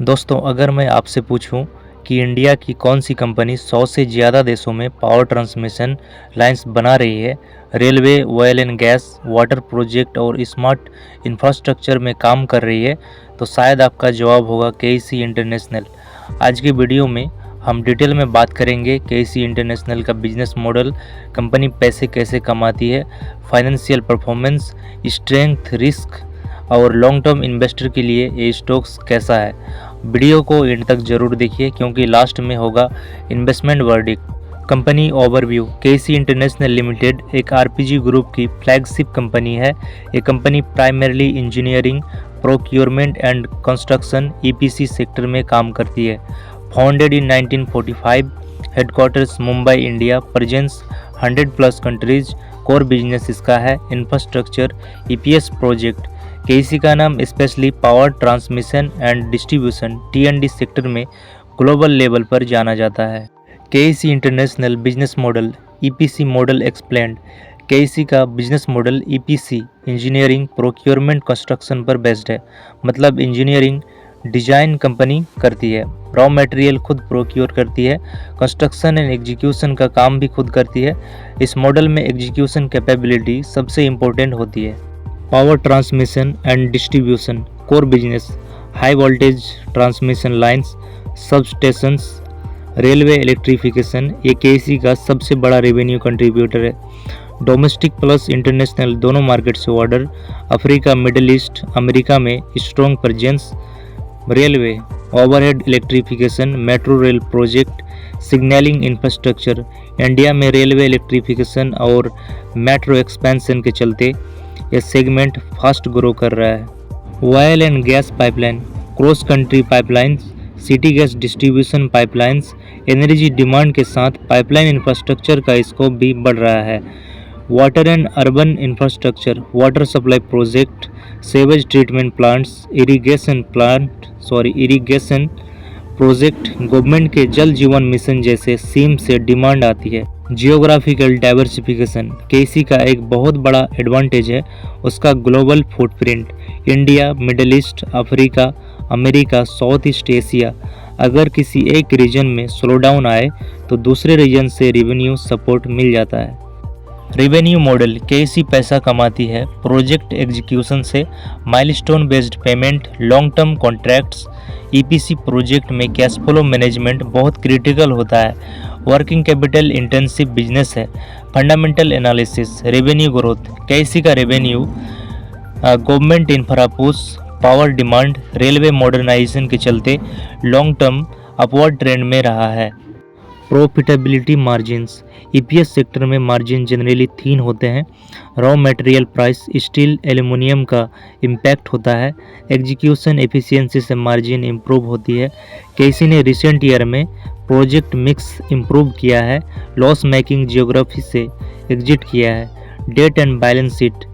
दोस्तों, अगर मैं आपसे पूछूं कि इंडिया की कौन सी कंपनी 100 से ज़्यादा देशों में पावर ट्रांसमिशन लाइंस बना रही है, railway, oil and gas, water project और स्मार्ट इंफ्रास्ट्रक्चर में काम कर रही है, तो शायद आपका जवाब होगा केईसी इंटरनेशनल। आज की वीडियो में हम डिटेल में बात करेंगे केईसी इंटरनेशनल का बिजनेस मॉडल, कंपनी पैसे कैसे कमाती है, फाइनेंशियल परफॉर्मेंस, स्ट्रेंथ, रिस्क और लॉन्ग टर्म इन्वेस्टर के लिए ये स्टॉक्स कैसा है। वीडियो को एंड तक जरूर देखिए क्योंकि लास्ट में होगा investment verdict. Company overview. KC international limited एक आरपीजी ग्रुप की फ्लैगशिप कंपनी है। ये company primarily engineering, procurement and construction EPC sector में काम करती है। Founded in 1945, headquarters Mumbai India, presence 100+ countries. Core business इसका है इंफ्रास्ट्रक्चर, ईपीएस प्रोजेक्ट। केसी का नाम specially power transmission and distribution TND sector में ग्लोबल लेवल पर जाना जाता है। KC international business model, EPC model explained. केसी का business model EPC engineering, procurement, construction पर बेस्ड है। मतलब इंजीनियरिंग डिजाइन कंपनी करती है, रॉ मटेरियल खुद प्रोक्योर करती है, कंस्ट्रक्शन एंड एग्जीक्यूशन का काम भी खुद करती है। इस मॉडल में एग्जीक्यूशन कैपेबिलिटी सबसे इम्पोर्टेंट होती है। Power transmission and distribution core business, high voltage transmission lines, substations, railway electrification. ये केसी का सबसे बड़ा रेवेन्यू कंट्रीब्यूटर है। डोमेस्टिक प्लस इंटरनेशनल दोनों मार्केट से order. Africa, Middle East, America में strong presence. Railway, overhead electrification, metro rail project, signalling infrastructure. India में railway electrification और मेट्रो एक्सपेंशन के चलते यह सेगमेंट फास्ट ग्रो कर रहा है। Oil and gas pipeline, cross country pipelines, city gas distribution pipelines. Energy demand के साथ पाइपलाइन इंफ्रास्ट्रक्चर का स्कोप भी बढ़ रहा है। Water and urban infrastructure, water supply project, sewage treatment plants, irrigation project. Government के जल जीवन मिशन जैसे स्कीम से डिमांड आती है। जियोग्राफिकल डाइवर्सिफिकेशन, केसी का एक बहुत बड़ा एडवांटेज है उसका global footprint. India, middle east, Africa, America, south east Asia. अगर किसी एक रीजन में स्लोडाउन आए तो दूसरे रीजन से रेवेन्यू सपोर्ट मिल जाता है। रेवेन्यू मॉडल, केसी पैसा कमाती है प्रोजेक्ट एग्जीक्यूशन से, milestone based payment, long term contracts. EPC project में कैश फ्लो मैनेजमेंट बहुत क्रिटिकल होता है। वर्किंग कैपिटल इंटेंसिव बिजनेस है। Fundamental analysis, revenue growth. KC का revenue government infra push, power demand, railway modernisation के चलते long term upward trend में रहा है। प्रॉफिटेबिलिटी मार्जिन्स, ईपीएस सेक्टर में मार्जिन जनरली थीन होते हैं। Raw material price, steel, aluminium का इम्पैक्ट होता है। एग्जीक्यूशन एफिशिएंसी से मार्जिन इम्प्रूव होती है। केसी ने रिसेंट ईयर में प्रोजेक्ट मिक्स इम्प्रूव किया है, लॉस मेकिंग जियोग्राफी से एग्जिट किया है। Debt and balance sheet,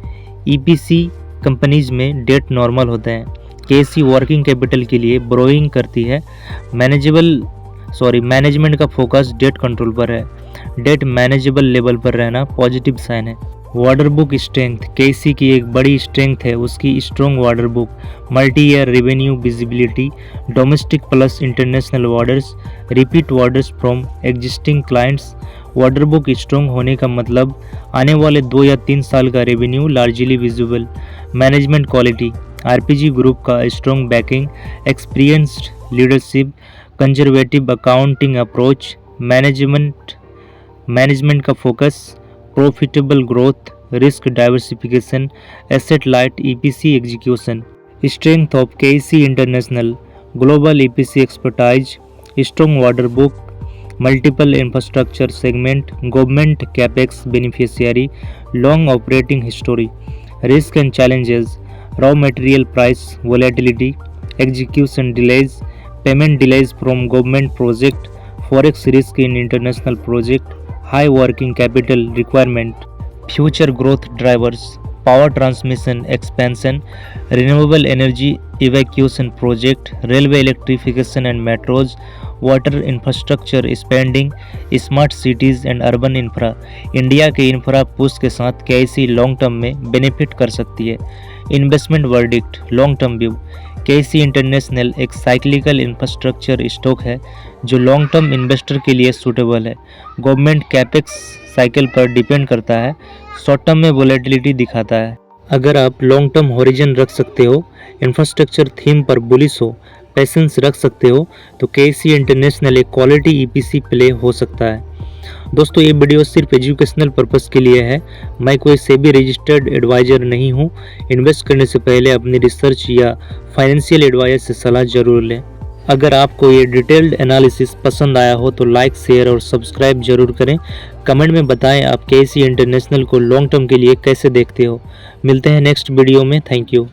EPC companies में डेट नॉर्मल होते हैं। केसी वर्किंग कैपिटल के लिए बोरोइंग करती है। मैनेजमेंट का फोकस डेट कंट्रोल पर है। डेट मैनेजेबल लेवल पर रहना पॉजिटिव साइन है। वाटर बुक स्ट्रेंथ, केसी की एक बड़ी स्ट्रेंथ है उसकी strong water book, multi year revenue visibility, domestic plus international orders, repeat orders from existing clients. Water book strong होने का मतलब आने वाले 2 या 3 साल का revenue largely visible. Management quality, RPG group का strong backing, experienced leadership, conservative accounting approach, management का focus, profitable growth, risk diversification, asset light EPC execution. Strength of KC international, global EPC expertise, strong water book, multiple infrastructure segment, government capex beneficiary, long operating history. Risk and challenges, raw material price volatility, execution delays, payment delays from government project, forex risk in international project, high working capital requirement. Future growth drivers, power transmission expansion, renewable energy evacuation project, railway electrification and metros, water infrastructure expanding, smart cities and urban infra. India के infra push के साथ KIC long term में benefit कर सकती है। Investment verdict, long term view. KIC international एक cyclical infrastructure stock है जो लॉन्ग टर्म इन्वेस्टर के लिए सूटेबल है। गवर्नमेंट कैपेक्स साइकिल पर डिपेंड करता है, शॉर्ट टर्म में वोलेटिलिटी दिखाता है। अगर आप लॉन्ग टर्म होरिजन रख सकते हो, इंफ्रास्ट्रक्चर थीम पर बुलिश हो, पैसेंस रख सकते हो, तो केआईसी इंटरनेशनल एक क्वालिटी ईपीसी प्ले हो सकता है। दोस्तों, ये वीडियो सिर्फ एजुकेशनल पर्पस के लिए है। मैं कोई सेबी रजिस्टर्ड एडवाइजर नहीं हूँ। इन्वेस्ट करने से पहले अपनी रिसर्च या फाइनेंशियल एडवाइजर से सलाह जरूर लें। अगर आपको ये डिटेल्ड एनालिसिस पसंद आया हो तो लाइक, शेयर और सब्सक्राइब जरूर करें। कमेंट में बताएं आप केआईसी इंटरनेशनल को लॉन्ग टर्म के लिए कैसे देखते हो। मिलते हैं नेक्स्ट वीडियो में। Thank you.